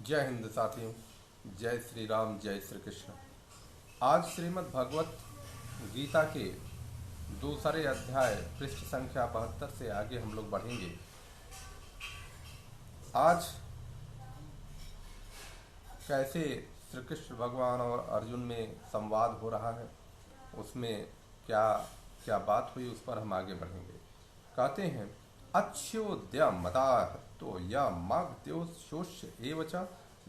जय हिंद साथियों। जय श्री राम, जय श्री कृष्ण। आज श्रीमद् भगवत गीता के दूसरे अध्याय पृष्ठ संख्या 72 से आगे हम लोग बढ़ेंगे। आज कैसे श्री कृष्ण भगवान और अर्जुन में संवाद हो रहा है, उसमें क्या क्या बात हुई, उस पर हम आगे बढ़ेंगे। कहते हैं, अच्छोद्य मदा तो या माग्द्योशोष्य एवच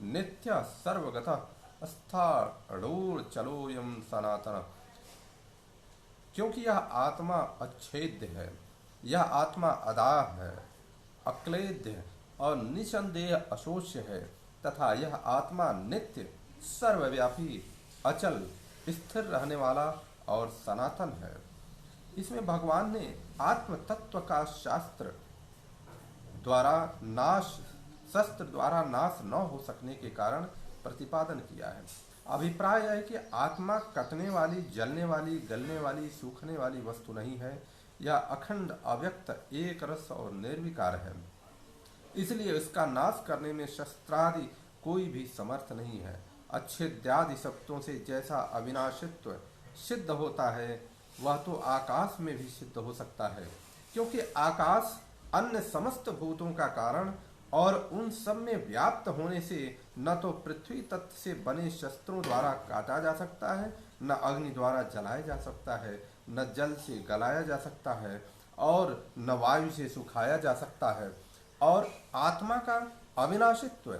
नित्य सर्वगतः स्थाणोर चलोयम सनातन। क्योंकि यह आत्मा अच्छेद्य है, यह आत्मा अदाह है, अक्लेद्य और निसंदेह अशोष्य है, तथा यह आत्मा नित्य सर्वव्यापी अचल स्थिर रहने वाला और सनातन है। इसमें भगवान ने आत्म तत्व का शस्त्र द्वारा नाश न हो सकने के कारण प्रतिपादन किया है। अभिप्राय यह है कि आत्मा कटने वाली, जलने वाली, गलने वाली, सूखने वाली वस्तु नहीं है। यह अखंड, अव्यक्त, एक रस और निर्विकार है। इसलिए इसका नाश करने में शस्त्रादि कोई भी समर्थ नहीं है। अच्छेद्यादि शब्दों से जैसा अविनाशित्व सिद्ध होता है, वह तो आकाश में भी सिद्ध हो सकता है, क्योंकि आकाश अन्य समस्त भूतों का कारण और उन सब में व्याप्त होने से न तो पृथ्वी तत्व से बने शस्त्रों द्वारा काटा जा सकता है, न अग्नि द्वारा जलाया जा सकता है, न जल से गलाया जा सकता है, और न वायु से सुखाया जा सकता है। और आत्मा का अविनाशित्व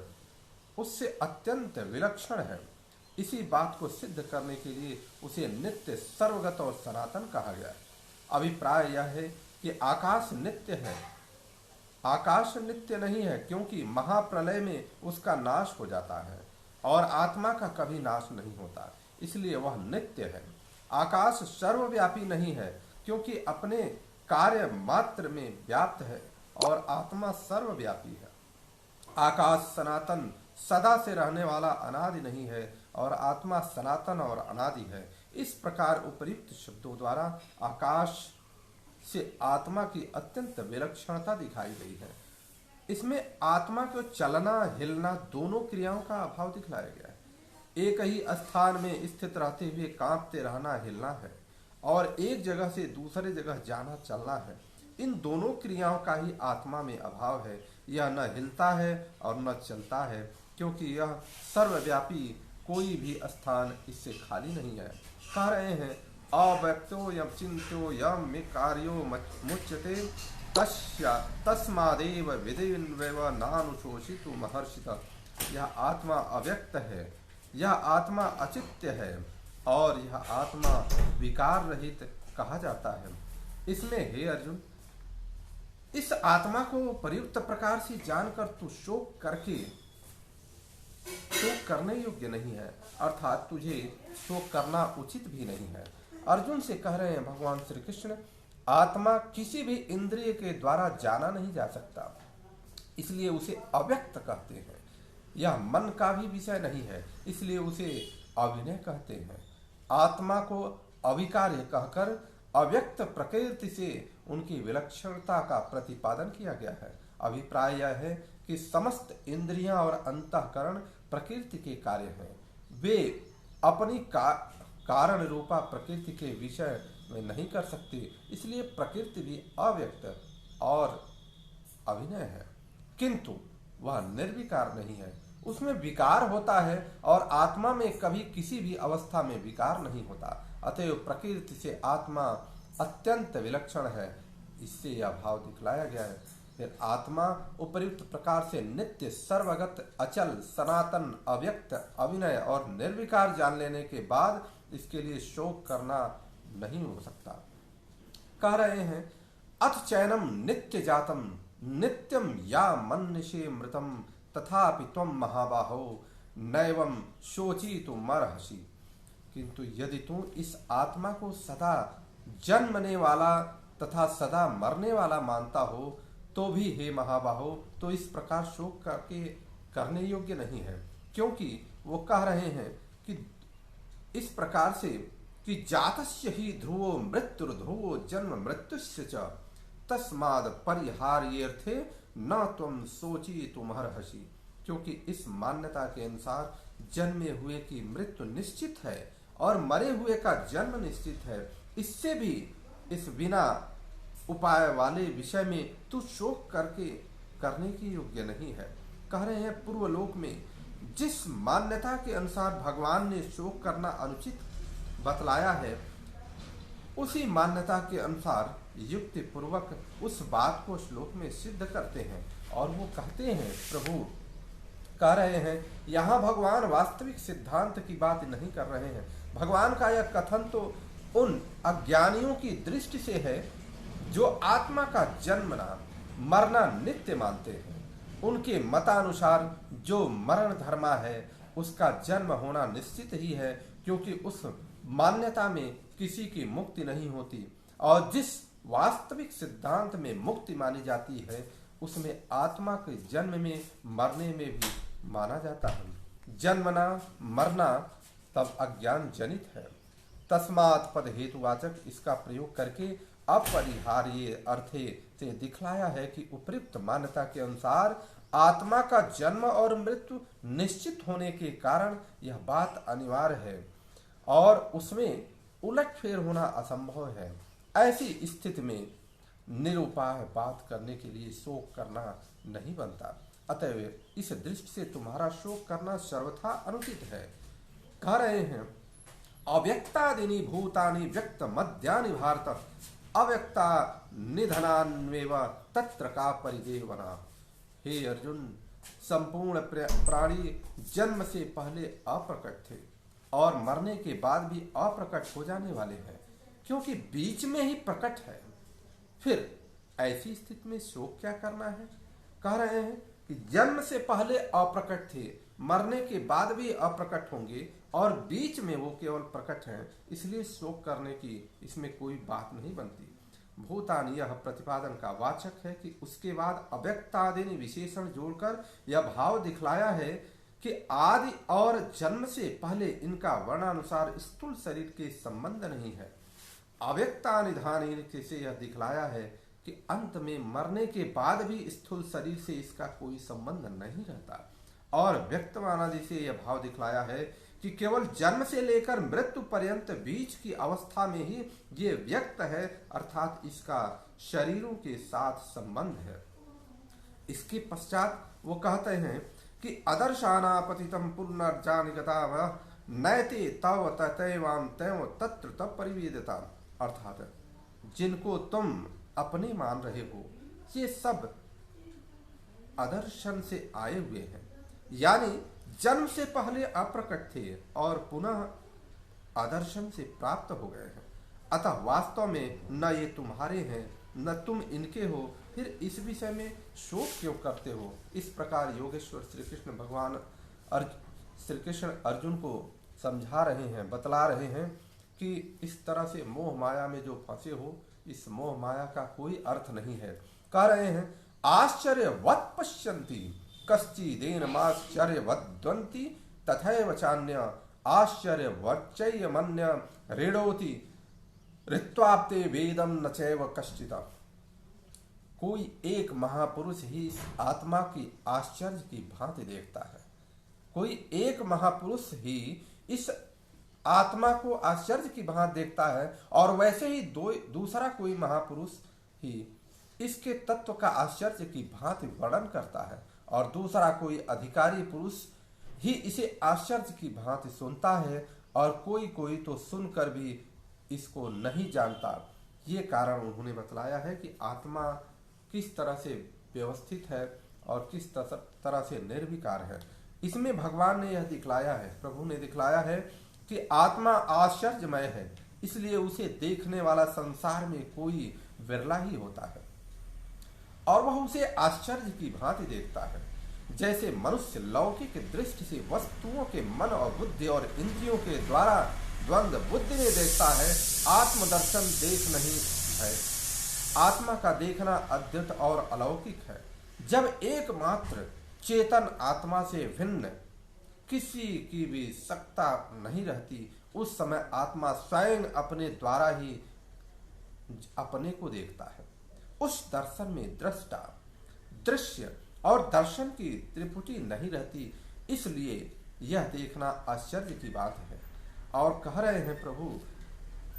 उससे अत्यंत विलक्षण है। इसी बात को सिद्ध करने के लिए उसे नित्य, सर्वगत और सनातन कहा गया है। अभिप्राय यह है कि आकाश नित्य है। आकाश नित्य नहीं है, क्योंकि महाप्रलय में उसका नाश हो जाता है और आत्मा का कभी नाश नहीं होता, इसलिए वह नित्य है। आकाश सर्वव्यापी नहीं है, क्योंकि अपने कार्य मात्र में व्याप्त है, और आत्मा सर्वव्यापी है। आकाश सनातन, सदा से रहने वाला, अनादि नहीं है, और आत्मा सनातन और अनादि है। इस प्रकार उपर्युक्त शब्दों द्वारा आकाश से आत्मा की अत्यंत विलक्षणता दिखाई गई है। इसमें आत्मा को चलना, हिलना, दोनों क्रियाओं का अभाव दिखलाया गया है। एक ही स्थान में स्थित रहते हुए कांपते रहना हिलना है, और एक जगह से दूसरे जगह जाना चलना है। इन दोनों क्रियाओं का ही आत्मा में अभाव है। यह न हिलता है और न चलता है, क्योंकि यह सर्वव्यापी, कोई भी स्थान इससे खाली नहीं है। कह रहे हैं, अव्यक्तो यम चिंत्यो यम कार्यो मुच्यते तस्मादेव विधिन्वेव नानुशोषितु महर्षित। यह आत्मा अव्यक्त है, यह आत्मा अचित्य है, और यह आत्मा विकार रहित कहा जाता है। इसमें हे अर्जुन, इस आत्मा को प्रयुक्त प्रकार से जानकर तू शोक करने योग्य नहीं है, अर्थात तुझे शोक करना उचित भी नहीं है। अर्जुन से कह रहे हैं भगवान श्री कृष्ण, आत्मा किसी भी इंद्रिय के द्वारा जाना नहीं जा सकता, इसलिए उसे अव्यक्त कहते हैं। यह मन का भी विषय नहीं है, इसलिए उसे अविनय कहते हैं। आत्मा को अविकार्य कहकर अव्यक्त प्रकृति से उनकी विलक्षणता का प्रतिपादन किया गया है। अभिप्राय यह है कि समस्त इंद्रियां और अंतःकरण प्रकृति के कार्य हैं। वे अपनी कारण रूपा प्रकृति के विषय में नहीं कर सकते, इसलिए प्रकृति भी अव्यक्त और अभिनय है, किंतु वह निर्विकार नहीं है। उसमें विकार होता है, और आत्मा में कभी किसी भी अवस्था में विकार नहीं होता। अतएव प्रकृति से आत्मा अत्यंत विलक्षण है, इससे यह भाव दिखलाया गया है। फिर आत्मा उपर्युक्त प्रकार से नित्य, सर्वगत, अचल, सनातन, अव्यक्त, अविनय और निर्विकार जान लेने के बाद इसके लिए शोक करना नहीं हो सकता। कह रहे हैं, अथ चैनम नित्य जातम नित्यम या मन्यसे मृतम तथापि त्वं महाबाहो नैवं शोचितुमर्हसि। किंतु यदि तू इस आत्मा को सदा जन्मने वाला तथा सदा मरने वाला मानता हो, तो भी हे महाबाहो, तो इस प्रकार शोक करने योग्य नहीं है। क्योंकि वो कह रहे हैं कि इस प्रकार से कि जातस्य ही ध्रुवो मृत्युर्ध्रुवो जन्म मृत्युस्य च तस्माद् परिहार्यर्थे न त्वं शोचितुमर्हसि। क्योंकि इस मान्यता के अनुसार जन्मे हुए की मृत्यु निश्चित है और मरे हुए का जन्म निश्चित है। इससे भी इस बिना उपाय वाले विषय में तू शोक करने की योग्य नहीं है। कह रहे हैं पूर्व लोक में जिस मान्यता के अनुसार भगवान ने शोक करना अनुचित बतलाया है, उसी मान्यता के अनुसार युक्ति पूर्वक उस बात को श्लोक में सिद्ध करते हैं। और वो कहते हैं, प्रभु कह रहे हैं यहाँ भगवान वास्तविक सिद्धांत की बात नहीं कर रहे हैं। भगवान का यह कथन तो उन अज्ञानियों की दृष्टि से है जो आत्मा का जन्मना मरना नित्य मानते हैं। उनके मतानुसार जो मरण धर्मा है उसका जन्म होना निश्चित ही है, क्योंकि उस मान्यता में किसी की मुक्ति नहीं होती। और जिस वास्तविक सिद्धांत में मुक्ति मानी जाती है उसमें आत्मा के जन्म में मरने में भी माना जाता है। जन्मना मरना तब अज्ञान जनित है। तस्मात् पद हेतुवाचक इसका प्रयोग करके अपरिहार्य अर्थे से दिखलाया है कि उपयुक्त मान्यता के अनुसार आत्मा का जन्म और मृत्यु निश्चित होने के कारण यह बात अनिवार्य है और उसमें उलटफेर होना असंभव है। ऐसी स्थिति में निरुपाय बात करने के लिए शोक करना नहीं बनता। अतएव इस दृष्टि से तुम्हारा शोक करना सर्वथा अनुचित है। कह रहे हैं अव्यक्तादीनि भूतानि व्यक्त मध्यानि भारत अव्यक्ता निधनान्वेव तत्र का परिदेवना। हे अर्जुन, संपूर्ण प्राणी जन्म से पहले अप्रकट थे और मरने के बाद भी अप्रकट हो जाने वाले हैं, क्योंकि बीच में ही प्रकट है। फिर ऐसी स्थिति में शोक क्या करना है? कह रहे हैं कि जन्म से पहले अप्रकट थे, मरने के बाद भी अप्रकट होंगे और बीच में वो केवल प्रकट हैं, इसलिए शोक करने की इसमें कोई बात नहीं बनती। भूतानि यह प्रतिपादन का वाचक है कि उसके बाद अव्यक्तादीनि विशेषण जोड़कर यह भाव दिखलाया है कि आदि और जन्म से पहले इनका वर्णानुसार स्थूल शरीर के संबंध नहीं है। अव्यक्तानिधानि से यह दिखलाया है कि अंत में मरने के बाद भी स्थूल शरीर से इसका कोई संबंध नहीं रहता। और व्यक्तवानादि से यह भाव दिखलाया है कि केवल जन्म से लेकर मृत्यु पर्यंत बीच की अवस्था में ही ये व्यक्त है, अर्थात इसका शरीरों के साथ संबंध है। इसके पश्चात वो कहते हैं कि अदर्शाना पतितम पुनर्जानिगता नैते तव ततैवाम तैव तत्र तब परिवेदिता। अर्थात जिनको तुम अपने मान रहे हो ये सब अदर्शन से आए हुए हैं, यानी जन्म से पहले अप्रकट थे और पुनः अदर्शन से प्राप्त हो गए हैं। अतः वास्तव में न ये तुम्हारे हैं न तुम इनके हो, फिर इस विषय में शोक क्यों करते हो? इस प्रकार योगेश्वर श्री कृष्ण भगवान श्री कृष्ण अर्जुन को समझा रहे हैं, बतला रहे हैं कि इस तरह से मोह माया में जो फंसे हो, इस मोह माया का कोई अर्थ नहीं है। कह रहे हैं आश्चर्यवत् पश्यन्ति कश्चिदेनमाश्चर्यवद्वन्ति तथैव चान्य आश्चर्यवच्चैयमन्य ऋणोति ऋत्वाप्ते वेदम न चैव कश्चित्। कोई एक महापुरुष ही इस आत्मा की आश्चर्य की भांति देखता है। कोई एक महापुरुष ही इस आत्मा को आश्चर्य की भांति देखता है और वैसे ही दूसरा कोई महापुरुष ही इसके तत्व का आश्चर्य की भांति वर्णन करता है और दूसरा कोई अधिकारी पुरुष ही इसे आश्चर्य की भांति सुनता है और कोई कोई तो सुनकर भी इसको नहीं जानता। ये कारण उन्होंने बतलाया है कि आत्मा किस तरह से व्यवस्थित है और किस तरह से निर्विकार है। इसमें भगवान ने यह दिखलाया है, प्रभु ने दिखलाया है कि आत्मा आश्चर्यमय है, इसलिए उसे देखने वाला संसार में कोई विरला ही होता है और वह उसे आश्चर्य की भांति देखता है। जैसे मनुष्य लौकिक दृष्टि से वस्तुओं के मन और बुद्धि और इंद्रियों के द्वारा द्वंद्व बुद्धि में देखता है, आत्मदर्शन देख नहीं है। आत्मा का देखना अद्भुत और अलौकिक है। जब एकमात्र चेतन आत्मा से भिन्न किसी की भी सत्ता नहीं रहती, उस समय आत्मा स्वयं अपने द्वारा ही अपने को देखता है। उस दर्शन में दृष्टा, दृश्य और दर्शन की त्रिपुटी नहीं रहती, इसलिए यह देखना आश्चर्य की बात है। और कह रहे हैं प्रभु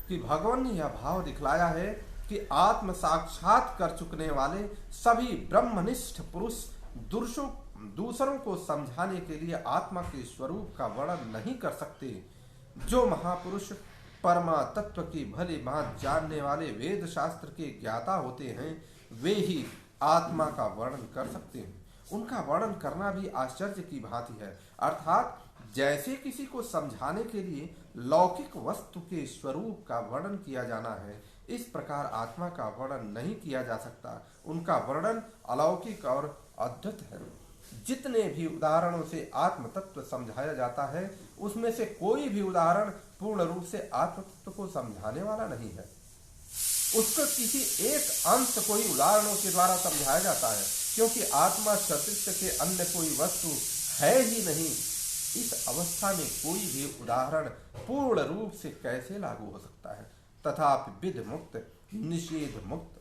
कि भगवान ने यह भाव दिखलाया है कि आत्म साक्षात कर चुकने वाले सभी ब्रह्मनिष्ठ पुरुष दूसरों को समझाने के लिए आत्मा के स्वरूप का वर्णन नहीं कर सकते। जो महापुरुष परमा तत्व की भली भांति जानने वाले वेद शास्त्र के ज्ञाता होते हैं, वे ही आत्मा का वर्णन कर सकते हैं। उनका वर्णन करना भी आश्चर्य की भांति है। अर्थात जैसे किसी को समझाने के लिए लौकिक वस्तु के स्वरूप का वर्णन किया जाना है, इस प्रकार आत्मा का वर्णन नहीं किया जा सकता। उनका वर्णन अलौकिक और अद्भुत है। जितने भी उदाहरणों से आत्म तत्व समझाया जाता है, उसमें से कोई भी उदाहरण पूर्ण रूप से आत्म तत्व को समझाने वाला नहीं है। उसको किसी एक अंश को ही उदाहरणों के द्वारा समझाया जाता है, क्योंकि आत्मा सदृश के अन्य कोई वस्तु है ही नहीं। इस अवस्था में कोई भी उदाहरण पूर्ण रूप से कैसे लागू हो सकता है। तथापि विध मुक्त, निषेध मुक्त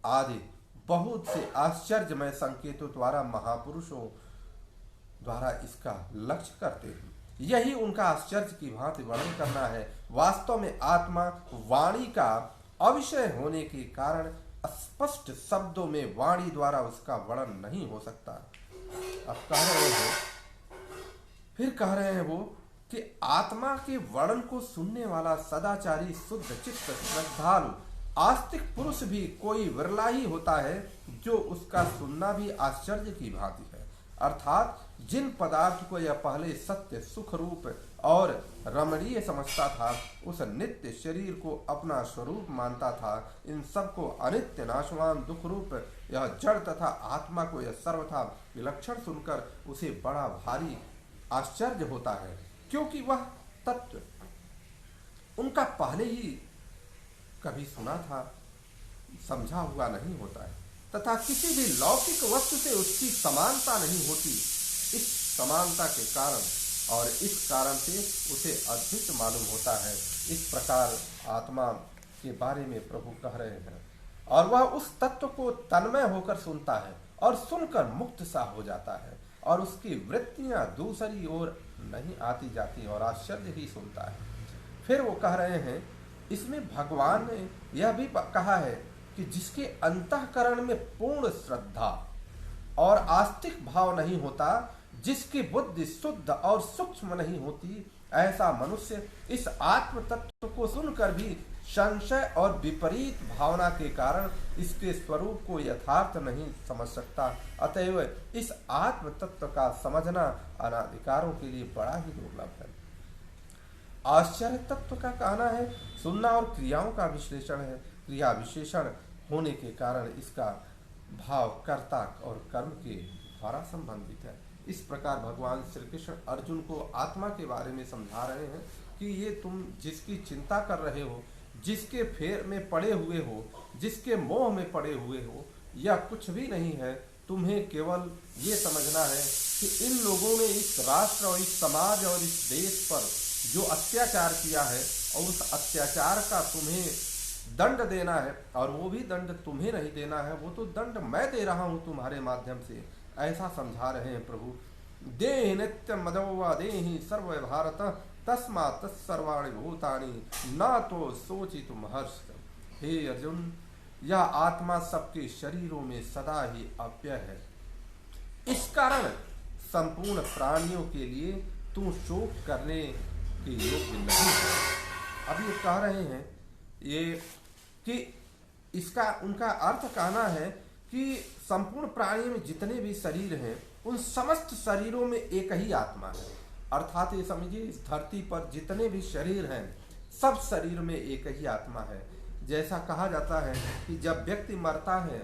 आदि बहुत से आश्चर्यमय संकेतों द्वारा महापुरुषों द्वारा इसका लक्ष्य करते हैं। यही उनका आश्चर्य की भांति वर्णन करना है। वास्तव में आत्मा वाणी का अविषय होने के कारण स्पष्ट शब्दों में वाणी द्वारा उसका वर्णन नहीं हो सकता। अब कह रहे हैं वो कि आत्मा के वर्णन को सुनने वाला सदाचारी, शुद्ध चित्त, श्रद्धालु, आस्तिक पुरुष भी कोई विरला ही होता है जो उसका सुनना भी आश्चर्य की भांति है। अर्थात जिन पदार्थ को यह पहले सत्य, सुख रूप और रमणीय समझता था, उस नित्य शरीर को अपना स्वरूप मानता था, इन सब को अनित्य, नाशवान, दुख रूप यह जड़ तथा आत्मा को यह सर्वथा विलक्षण सुनकर उसे बड़ा भारी आश्चर्य होता है, क्योंकि वह तत्व उनका पहले ही कभी सुना था, समझा हुआ नहीं होता है, तथा किसी भी लौकिक वस्तु से उसकी समानता नहीं होती। इस समानता के कारण और इस कारण से उसे अद्भुत मालूम होता है। इस प्रकार आत्मा के बारे में प्रभु कह रहे हैं, और वह उस तत्व को तन्मय होकर सुनता है और सुनकर मुक्त सा हो जाता है, और उसकी वृत्तियां दूसरी ओर नहीं आती जाती और आश्चर्य ही सुनता है। फिर वो कह रहे हैं, इसमें भगवान ने यह भी कहा है कि जिसके अंतःकरण में पूर्ण श्रद्धा और आस्तिक भाव नहीं होता, जिसकी बुद्धि शुद्ध और सूक्ष्म नहीं होती, ऐसा मनुष्य इस आत्म तत्व को सुनकर भी संशय और विपरीत भावना के कारण इसके स्वरूप को यथार्थ नहीं समझ सकता। अतएव इस आत्म तत्व का समझना अनाधिकारों के लिए बड़ा ही दुर्लभ है। आश्चर्य तत्व का कहना है सुनना और क्रियाओं का विश्लेषण है। क्रिया विशेषण होने के कारण इसका भाव कर्ता और कर्म के द्वारा संबंधित है। इस प्रकार भगवान श्री कृष्ण अर्जुन को आत्मा के बारे में समझा रहे हैं कि ये तुम जिसकी चिंता कर रहे हो, जिसके फेर में पड़े हुए हो, जिसके मोह में पड़े हुए हो, यह कुछ भी नहीं है। तुम्हें केवल ये समझना है कि इन लोगों ने इस राष्ट्र और इस समाज और इस देश पर जो अत्याचार किया है, और उस अत्याचार का तुम्हें दंड देना है, और वो भी दंड तुम्हें नहीं देना है, वो तो दंड मैं दे रहा हूँ तुम्हारे माध्यम से। ऐसा समझा रहे हैं प्रभु। देहि नित्य मदोवा देहि सर्व भारत तस्मा तत्सर्वाणि भूतानि न तो सोचितु महर्ष। हे अर्जुन, यह आत्मा सबके शरीरों में सदा ही अव्यय है। इस कारण संपूर्ण प्राणियों के लिए तू शोक करने के योग्य नहीं है। अब ये कह रहे हैं ये कि इसका उनका अर्थ कहना है कि संपूर्ण प्राणियों में जितने भी शरीर हैं, उन समस्त शरीरों में एक ही आत्मा है। अर्थात ये समझिए, इस धरती पर जितने भी शरीर हैं, सब शरीर में एक ही आत्मा है। जैसा कहा जाता है कि जब व्यक्ति मरता है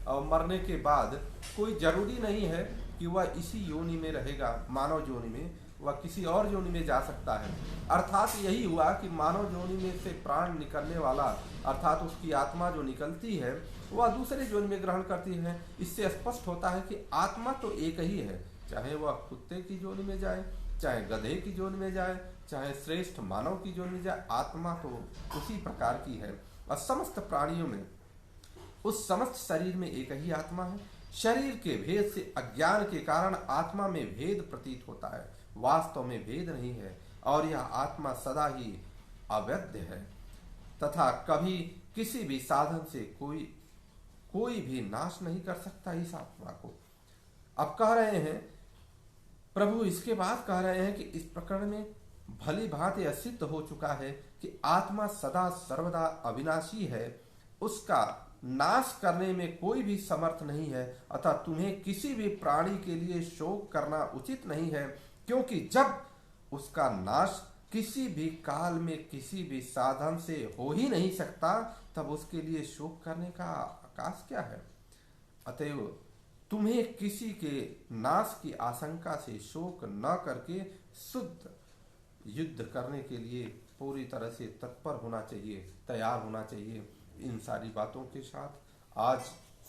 और मरने के बाद कोई जरूरी नहीं है कि वह इसी योनि में रहेगा, मानव योनि में, वह किसी और योनि में जा सकता है। अर्थात यही हुआ कि मानव योनि में से प्राण निकलने वाला, अर्थात उसकी आत्मा जो निकलती है, वह दूसरे योनि में ग्रहण करती है। इससे स्पष्ट होता है कि आत्मा तो एक ही है, चाहे वह कुत्ते की योनि में जाए, चाहे गधे की योनि में जाए, चाहे श्रेष्ठ मानव की योनि में जाए, आत्मा तो उसी प्रकार की है। और समस्त प्राणियों में, उस समस्त शरीर में एक ही आत्मा है। शरीर के भेद से अज्ञान के कारण आत्मा में भेद प्रतीत होता है, वास्तव में भेद नहीं है, और यह आत्मा सदा ही अवैध है तथा कभी किसी भी साधन से कोई भी नाश नहीं कर सकता इस आत्मा को। अब कह रहे हैं प्रभु, इसके बाद कह रहे हैं कि इस प्रकरण में भली भांति यह सिद्ध हो चुका है कि आत्मा सदा सर्वदा अविनाशी है, उसका नाश करने में कोई भी समर्थ नहीं है, अतः तुम्हें किसी भी प्राणी के लिए शोक करना उचित नहीं है, क्योंकि जब उसका नाश किसी भी काल में किसी भी साधन से हो ही नहीं सकता, तब उसके लिए शोक करने का अवकाश क्या है। अतएव तुम्हें किसी के नाश की आशंका से शोक न करके शुद्ध युद्ध करने के लिए पूरी तरह से तत्पर होना चाहिए, तैयार होना चाहिए। इन सारी बातों के साथ आज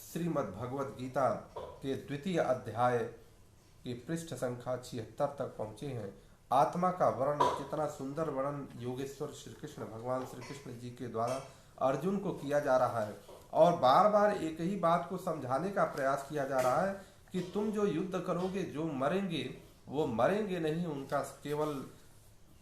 श्रीमद् भगवत गीता के द्वितीय अध्याय के पृष्ठ संख्या 76 तक पहुँचे हैं। आत्मा का वर्णन, कितना सुंदर वर्णन योगेश्वर श्री कृष्ण, भगवान श्री कृष्ण जी के द्वारा अर्जुन को किया जा रहा है, और बार बार एक ही बात को समझाने का प्रयास किया जा रहा है कि तुम जो युद्ध करोगे, जो मरेंगे वो मरेंगे नहीं, उनका केवल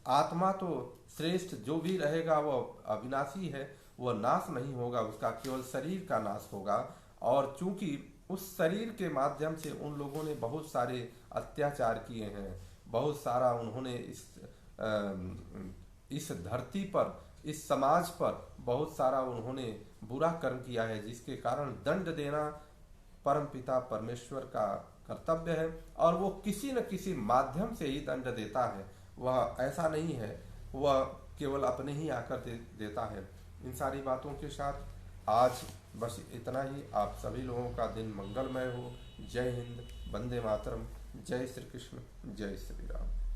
आत्मा तो श्रेष्ठ जो भी रहेगा वो अविनाशी है, वो नाश नहीं होगा, उसका केवल शरीर का नाश होगा। और चूंकि उस शरीर के माध्यम से उन लोगों ने बहुत सारे अत्याचार किए हैं, बहुत सारा उन्होंने इस धरती पर, इस समाज पर बहुत सारा उन्होंने बुरा कर्म किया है, जिसके कारण दंड देना परमपिता परमेश्वर का कर्तव्य है, और वो किसी न किसी माध्यम से ही दंड देता है। वह ऐसा नहीं है वह केवल अपने ही आकर देता है। इन सारी बातों के साथ आज बस इतना ही। आप सभी लोगों का दिन मंगलमय हो। जय हिंद, वंदे मातरम, जय श्री कृष्ण, जय श्री राम।